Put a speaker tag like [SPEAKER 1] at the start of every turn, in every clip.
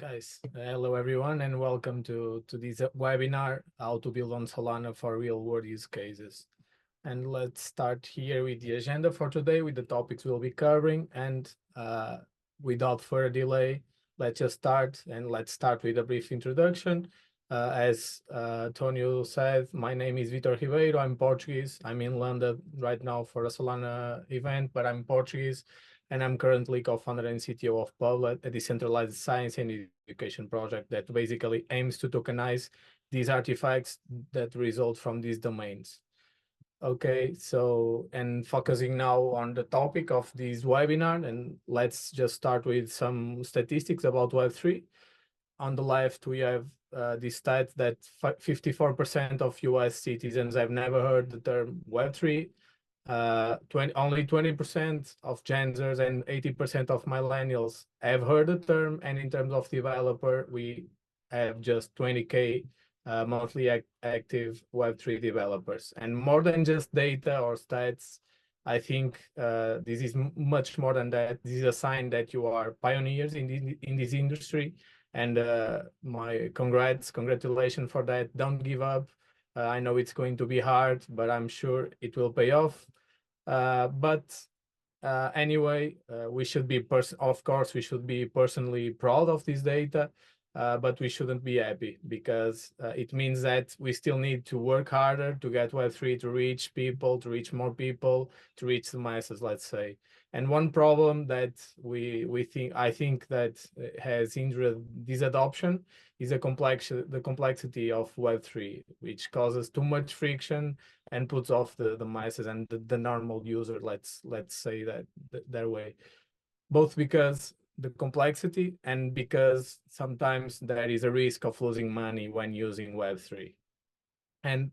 [SPEAKER 1] guys. Hello, everyone, and welcome to this webinar, How to Build on Solana for Real-World Use Cases. And let's start here with the agenda for today, with the topics we'll be covering. And without further delay, let's just start. And let's start with a brief introduction. As Tonio said, my name is Victor Ribeiro. I'm Portuguese. I'm in London right now for a Solana event, but I'm Portuguese. And I'm currently co-founder and CTO of Public, a decentralized science and education project that basically aims to tokenize these artifacts that result from these domains. Okay, so, and focusing now on the topic of this webinar, and let's just start with some statistics about Web3. On the left, we have the stat that 54% of US citizens have never heard the term Web3. Only 20% of Gen Zers and 80% of millennials have heard the term. And in terms of developer, we have just 20K monthly active Web3 developers. And more than just data or stats, I think this is much more than that. This is a sign that you are pioneers in this industry. And my congratulations for that. Don't give up. I know it's going to be hard, but I'm sure it will pay off. Anyway, we should be of course, we should be personally proud of this data, but we shouldn't be happy because it means that we still need to work harder to get Web3 to reach people, to reach more people, to reach the masses, let's say. And one problem that I think that has hindered this adoption is the complexity of Web3, which causes too much friction and puts off the masses and the normal user, let's say that way. Both because the complexity and because sometimes there is a risk of losing money when using Web3. And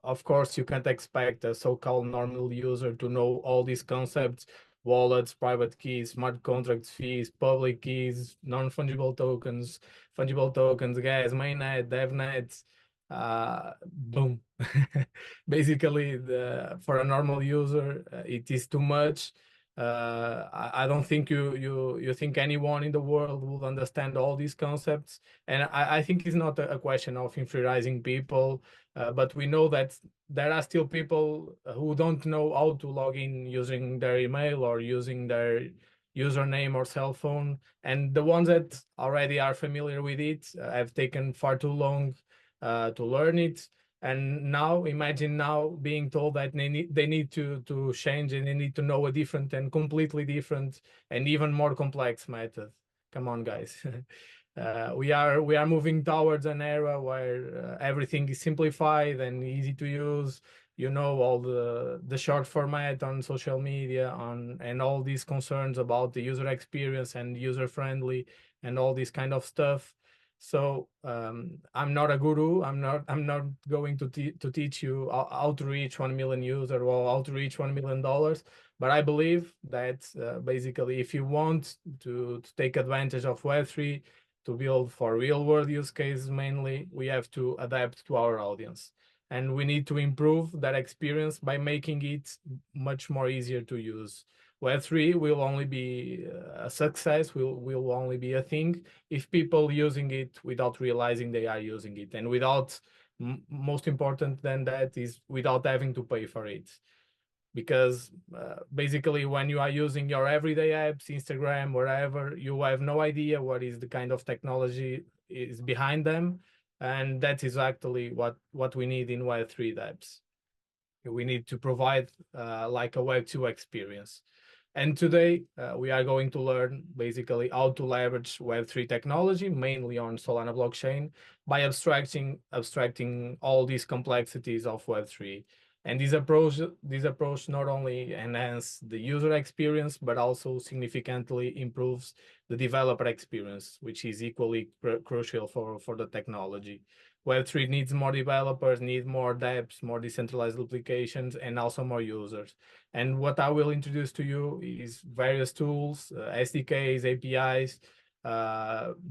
[SPEAKER 1] of course, you can't expect a so-called normal user to know all these concepts: wallets, private keys, smart contracts, fees, public keys, non-fungible tokens, fungible tokens, gas, mainnet, devnet. Boom. Basically, for a normal user, it is too much. I don't think you think anyone in the world would understand all these concepts. And I think it's not a question of inferiorizing people, but we know that there are still people who don't know how to log in using their email or using their username or cell phone. And the ones that already are familiar with it have taken far too long to learn it. And now, imagine now being told that they need to change and they need to know a different and completely different and even more complex method. Come on, guys. We are moving towards an era where everything is simplified and easy to use. You know, all the short format on social media and all these concerns about the user experience and user friendly and all this kind of stuff. So I'm not a guru. I'm not going to teach you how to reach 1 million users or how to reach $1 million. But I believe that basically, if you want to take advantage of Web3 to build for real world use cases, mainly, we have to adapt to our audience. And we need to improve that experience by making it much more easier to use. Web3 will only be a success, will only be a thing if people using it without realizing they are using it, and without, most important than that, is without having to pay for it. Because basically, when you are using your everyday apps, Instagram, wherever, you have no idea what is the kind of technology is behind them, and that is actually what we need in Web3 apps. We need to provide like a Web2 experience. And today we are going to learn basically how to leverage Web3 technology, mainly on Solana blockchain, by abstracting all these complexities of Web3. And this approach not only enhances the user experience, but also significantly improves the developer experience, which is equally crucial for the technology. Web3 needs more developers, need more dApps, more decentralized applications, and also more users. And what I will introduce to you is various tools, SDKs, APIs,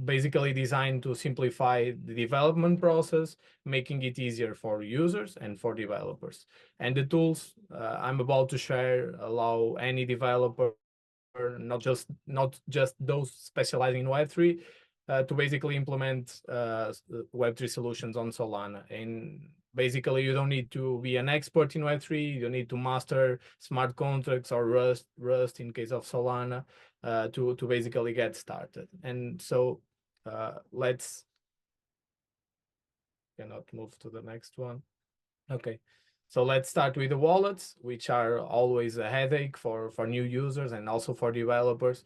[SPEAKER 1] basically designed to simplify the development process, making it easier for users and for developers. And the tools I'm about to share allow any developer, not just those specializing in Web3, to basically implement Web3 solutions on Solana. And basically, you don't need to be an expert in Web3. You don't need to master smart contracts or Rust in case of Solana to basically get started. And so let's cannot move to the next one. Okay. So let's start with the wallets, which are always a headache for new users and also for developers,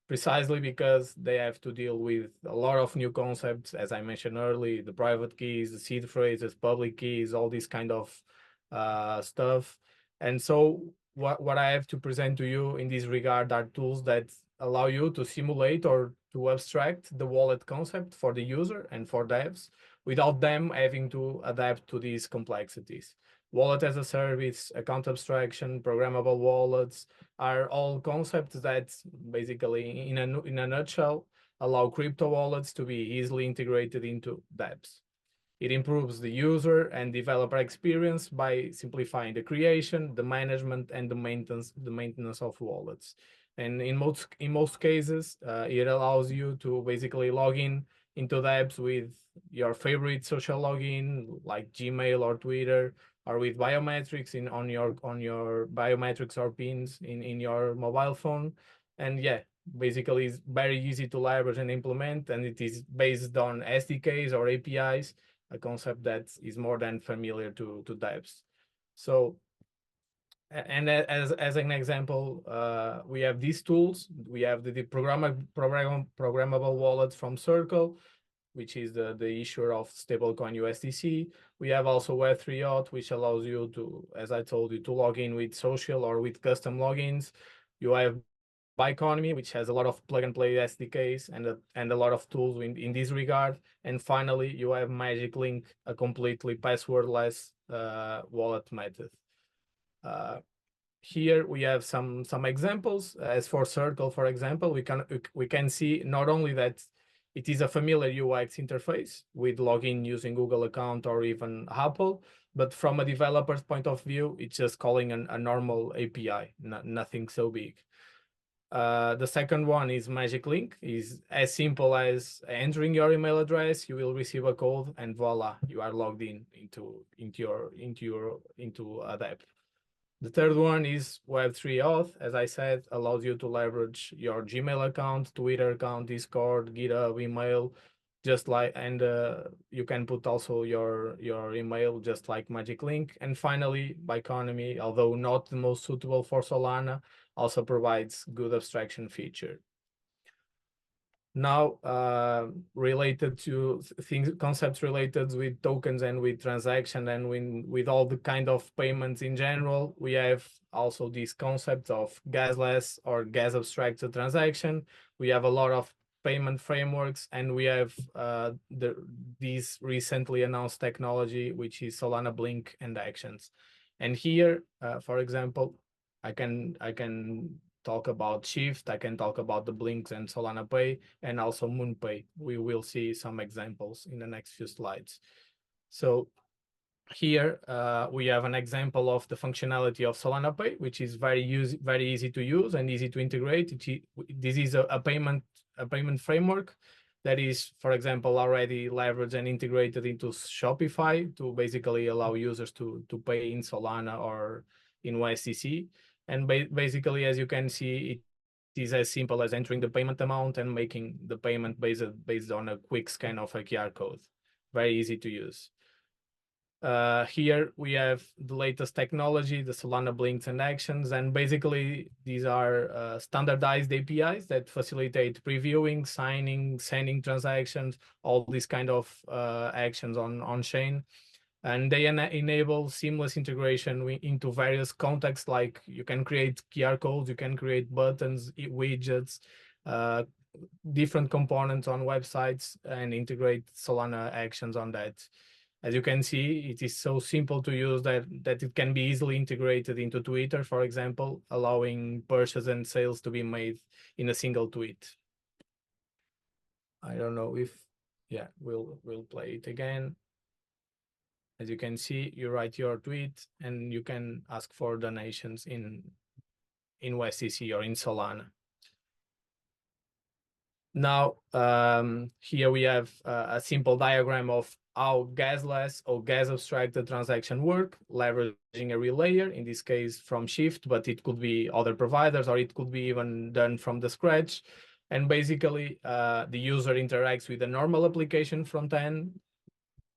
[SPEAKER 1] precisely because they have to deal with a lot of new concepts, as I mentioned earlier, the private keys, the seed phrases, public keys, all this kind of stuff. And so what I have to present to you in this regard are tools that allow you to simulate or to abstract the wallet concept for the user and for devs without them having to adapt to these complexities. Wallet as a service, account abstraction, programmable wallets are all concepts that basically, in a nutshell, allow crypto wallets to be easily integrated into dApps. It improves the user and developer experience by simplifying the creation, the management, and the maintenance of wallets. And in most cases, it allows you to basically log in into the apps with your favorite social login, like Gmail or Twitter, or with biometrics on your biometrics or pins in your mobile phone. And yeah, basically it's very easy to leverage and implement, and it is based on SDKs or APIs, a concept that is more than familiar to devs. So, and as an example, we have these tools. We have the programmable wallet from Circle, which is the issuer of stablecoin USDC. We have also Web3 Auth, which allows you to, as I told you, to log in with social or with custom logins. You have Bioeconomy, which has a lot of plug and play SDKs and a lot of tools in this regard. And finally, you have Magic Link, a completely passwordless wallet method. Here we have some examples. As for Circle, for example, we can see not only that it is a familiar UX interface with login using Google account or even Apple, but from a developer's point of view, it's just calling a normal API, nothing so big. The second one is Magic Link, is as simple as entering your email address, you will receive a code, and voila, you are logged into a app. The third one is Web3 Auth, as I said, allows you to leverage your Gmail account, Twitter account, Discord, GitHub, email, just like, and you can put also your email just like Magic Link. And finally, Bioeconomy, although not the most suitable for Solana, also provides good abstraction feature. Now, related to concepts related with tokens and with transaction and with all the kind of payments in general, we have also this concept of gasless or gas abstracted transaction. We have a lot of payment frameworks, and we have this recently announced technology, which is Solana Blink and Actions. And here, for example, I can talk about Shift, I can talk about the Blinks and Solana Pay, and also MoonPay. We will see some examples in the next few slides. So here we have an example of the functionality of Solana Pay, which is very easy to use and easy to integrate. This is a payment framework that is, for example, already leveraged and integrated into Shopify to basically allow users to pay in Solana or in USDC. And basically, as you can see, it is as simple as entering the payment amount and making the payment based on a quick scan of a QR code. Very easy to use. Here we have the latest technology, the Solana Blinks and Actions, and basically these are standardized APIs that facilitate previewing, signing, sending transactions, all these kind of actions on chain. And they enable seamless integration into various contexts, like you can create QR codes, you can create buttons, widgets, different components on websites, and integrate Solana actions on that. As you can see, it is so simple to use that it can be easily integrated into Twitter, for example, allowing purchase and sales to be made in a single tweet. I don't know if, yeah, we'll play it again. As you can see, you write your tweet and you can ask for donations in USDC or in Solana. Now, here we have a simple diagram of how gasless or gas abstracted transaction work, leveraging a real layer, in this case from Shift, but it could be other providers, or it could be even done from the scratch. And basically, the user interacts with a normal application front end,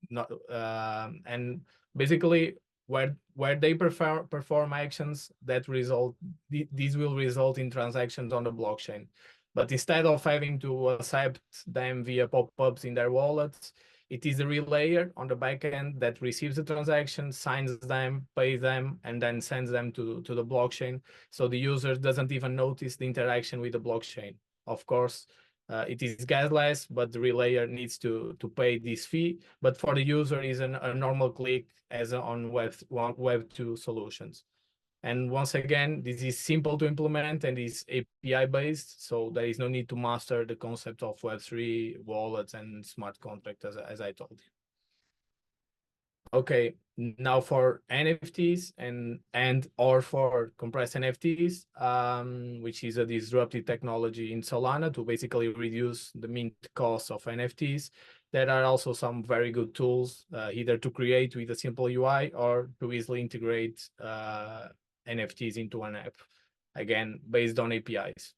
[SPEAKER 1] and basically where they perform actions that result, these will result in transactions on the blockchain. But instead of having to accept them via pop-ups in their wallets, it is a real layer on the back end that receives the transaction, signs them, pays them, and then sends them to the blockchain. So the user doesn't even notice the interaction with the blockchain. Of course, it is gasless, but the real layer needs to pay this fee. But for the user, is a normal click as on Web2 solutions. And once again, this is simple to implement and is API based, so there is no need to master the concept of Web3 wallets and smart contracts, as I told you. Okay, now for NFTs and or for compressed NFTs, which is a disruptive technology in Solana to basically reduce the mint cost of NFTs. There are also some very good tools, either to create with a simple UI or to easily integrate NFTs into an app, again, based on APIs.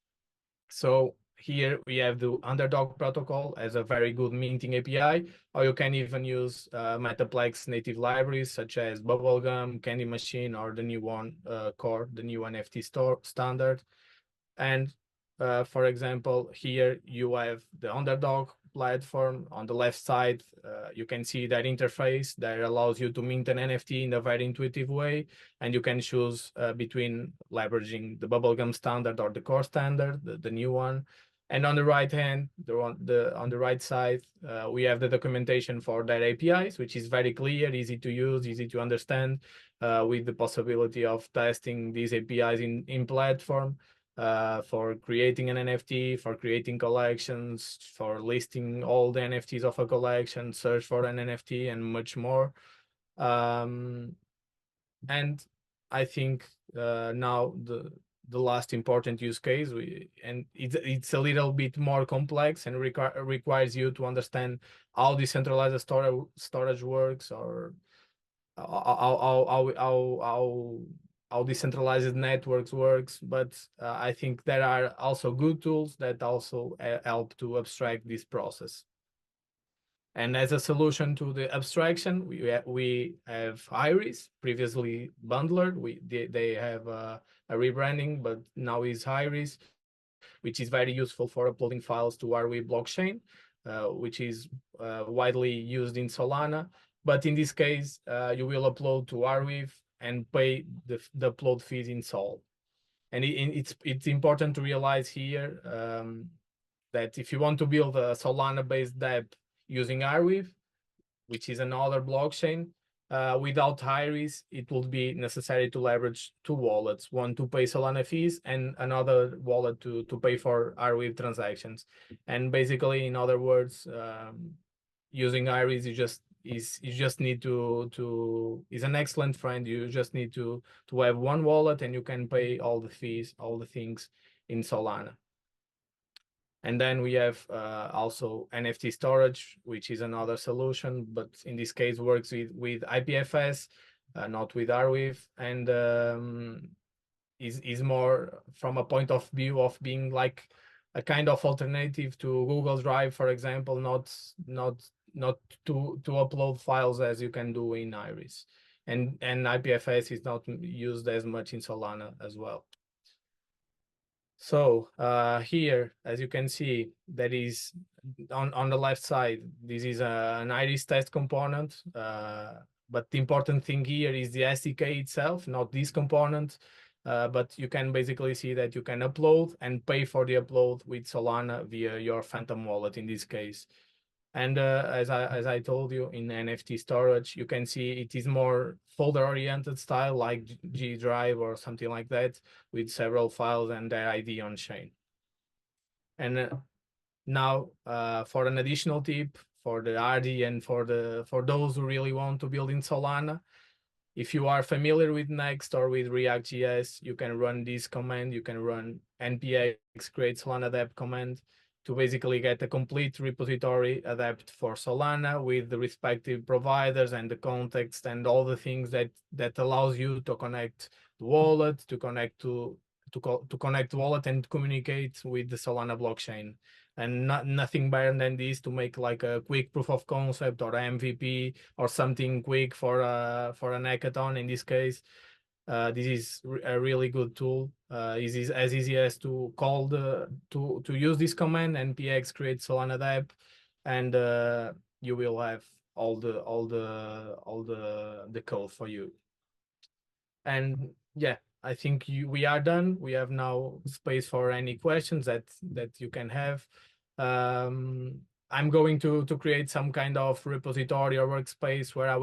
[SPEAKER 1] So here we have the Underdog protocol as a very good minting API, or you can even use Metaplex native libraries such as Bubblegum, Candy Machine, or the new one, Core, the new NFT store standard. And for example, here you have the Underdog platform. On the left side, you can see that interface that allows you to mint an NFT in a very intuitive way. And you can choose between leveraging the Bubblegum standard or the Core standard, the new one. And on the right hand, on the right side, we have the documentation for their APIs, which is very clear, easy to use, easy to understand, with the possibility of testing these APIs in platform. For creating an NFT, for creating collections, for listing all the NFTs of a collection, search for an NFT, and much more. And I think now the last important use case, and it's a little bit more complex and requires you to understand how decentralized storage works, or how decentralized networks works. But I think there are also good tools that also help to abstract this process. And as a solution to the abstraction, we have Iris, previously Bundler. They have a rebranding, but now is Iris, which is very useful for uploading files to Arweave blockchain, which is widely used in Solana. But in this case, you will upload to Arweave and pay the upload fees in Sol. And it's important to realize here that if you want to build a Solana-based dApp using Arweave, which is another blockchain, without Iris, it would be necessary to leverage two wallets, one to pay Solana fees and another wallet to pay for Arweave transactions. And basically, in other words, using Iris, you just need to is an excellent friend. You just need to have one wallet and you can pay all the fees, all the things in Solana. And then we have also NFT storage, which is another solution, but in this case works with IPFS, not with Arweave, and is more from a point of view of being like a kind of alternative to Google Drive, for example, not to upload files as you can do in Iris. And IPFS is not used as much in Solana as well. So here, as you can see, that is on the left side, this is an Iris test component. But the important thing here is the SDK itself, not this component. But you can basically see that you can upload and pay for the upload with Solana via your Phantom wallet in this case. And as I told you, in NFT storage, you can see it is more folder-oriented style, like G Drive or something like that, with several files and their ID on chain. And now, for an additional tip for the RD and for those who really want to build in Solana, if you are familiar with Next or with React.js, you can run this command. You can run npx create Solana dApp command. basically get a complete repository adapt for Solana with the respective providers and the context and all the things that allows you to connect the wallet, to connect to connect the wallet and communicate with the Solana blockchain. And nothing better than this to make like a quick proof of concept or MVP or something quick for an hackathon in this case. This is a really good tool. It is as easy as to call to use this command npx create Solana app, and you will have all the code for you. And yeah, I think we are done. We have now space for any questions that you can have. I'm going to create some kind of repository or workspace where I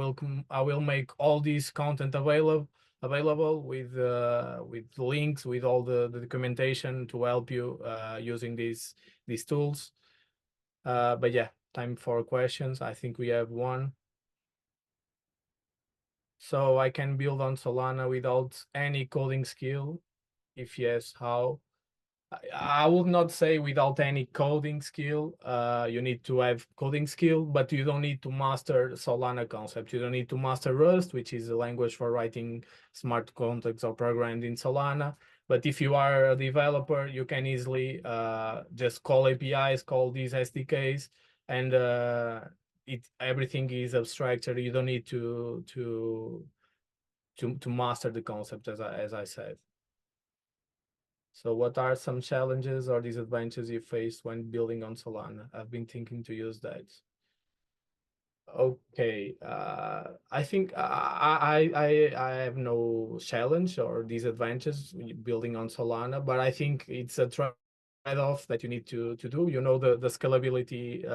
[SPEAKER 1] will make all this content available with links, with all the documentation to help you using these tools. But yeah, time for questions. I think we have one. So I can build on Solana without any coding skill? If yes, how? I would not say without any coding skill. You need to have coding skill, but you don't need to master Solana concept. You don't need to master Rust, which is a language for writing smart contracts or programmed in Solana. But if you are a developer, you can easily just call APIs, call these SDKs, and everything is abstracted. You don't need to master the concept, as I said. So what are some challenges or disadvantages you faced when building on Solana? I've been thinking to use that. Okay, I think I have no challenge or disadvantages building on Solana, but I think it's a trade-off that you need to do. You know, the scalability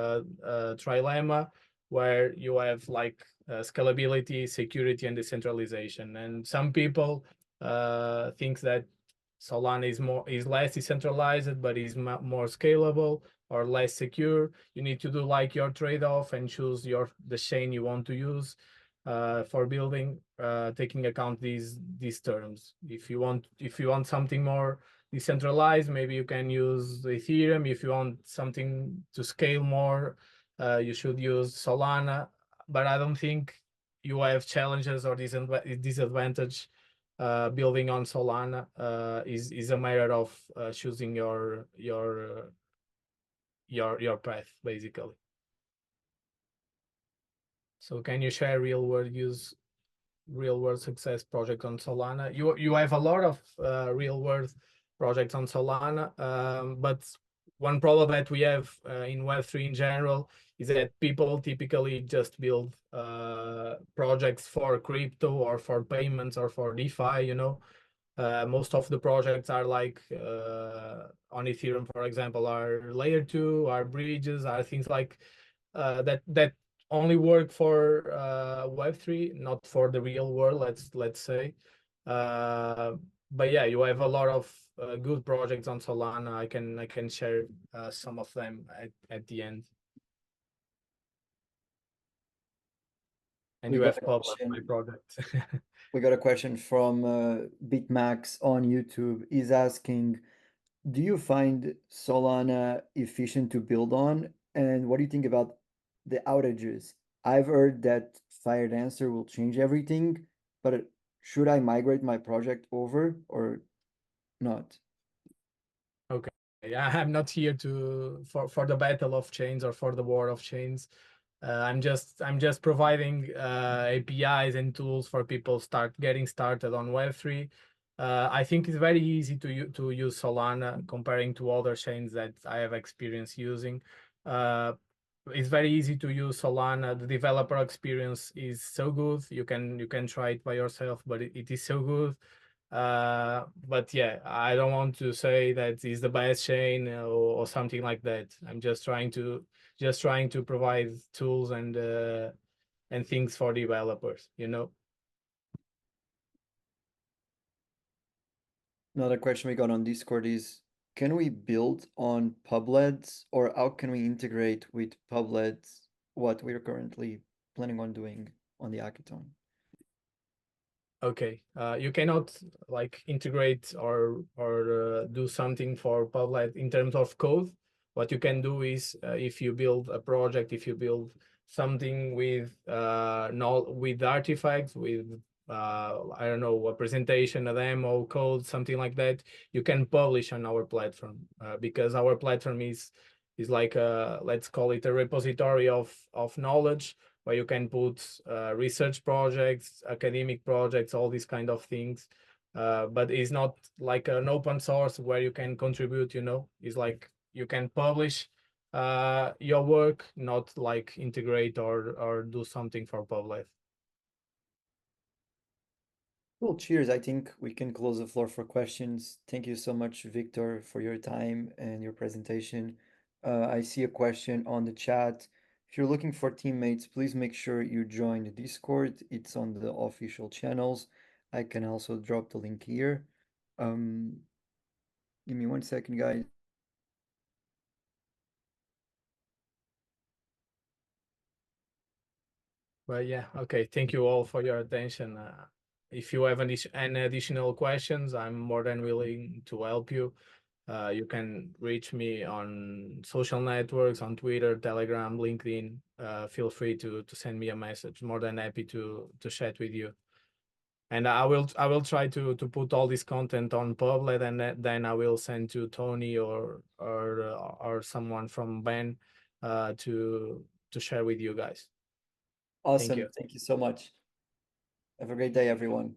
[SPEAKER 1] trilemma, where you have like scalability, security, and decentralization. And some people think that Solana is less decentralized, but is more scalable or less secure. You need to do like your trade-off and choose the chain you want to use for building, taking account these terms. If you want something more decentralized, maybe you can use Ethereum. If you want something to scale more, you should use Solana. But I don't think you have challenges or disadvantage building on Solana. Is a matter of choosing your path, basically. So can you share real world success project on Solana? You have a lot of real world projects on Solana, but one problem that we have in Web3 in general is that people typically just build projects for crypto or for payments or for DeFi, you know. Most of the projects are like on Ethereum, for example, are layer 2, are bridges, are things like that only work for Web3, not for the real world, let's say. But yeah, you have a lot of good projects on Solana. I can share some of them at the end. And you have published my project.
[SPEAKER 2] We got a question from Bitmax on YouTube. He's asking, do you find Solana efficient to build on? And what do you think about the outages? I've heard that Fired Answer will change everything, but should I migrate my project over or not?
[SPEAKER 1] Okay, I'm not here for the battle of chains or for the war of chains. I'm just providing APIs and tools for people getting started on Web3. I think it's very easy to use Solana comparing to other chains that I have experience using. It's very easy to use Solana. The developer experience is so good. You can try it by yourself, but it is so good. But yeah, I don't want to say that it's the best chain or something like that. I'm just trying to provide tools and things for developers, you know.
[SPEAKER 2] Another question we got on Discord is, can we build on publets, or how can we integrate with publets what we're currently planning on doing on the hackathon?
[SPEAKER 1] Okay, you cannot like integrate or do something for Public in terms of code. What you can do is if you build a project, if you build something with with artifacts, with I don't know, a presentation, a demo, code, something like that, you can publish on our platform because our platform is like a, let's call it a repository of knowledge where you can put research projects, academic projects, all these kind of things. But it's not like an open source where you can contribute, you know. It's like you can publish your work, not like integrate or do something for public.
[SPEAKER 2] Cool, cheers. I think we can close the floor for questions. Thank you so much, Victor, for your time and your presentation. I see a question on the chat. If you're looking for teammates, please make sure you join the Discord. It's on the official channels. I can also drop the link here. Um, Give me 1 second, guys.
[SPEAKER 1] But yeah, okay. Thank you all for your attention. If you have any additional questions, I'm more than willing to help you. You can reach me on social networks, on Twitter, Telegram, LinkedIn. Feel free to send me a message. More than happy to chat with you. And I will try to put all this content on Publet, and then I will send to Tony or someone from Ben to share with you guys. Thank
[SPEAKER 2] Awesome.
[SPEAKER 1] you.
[SPEAKER 2] Thank you so much. Have a great day, everyone.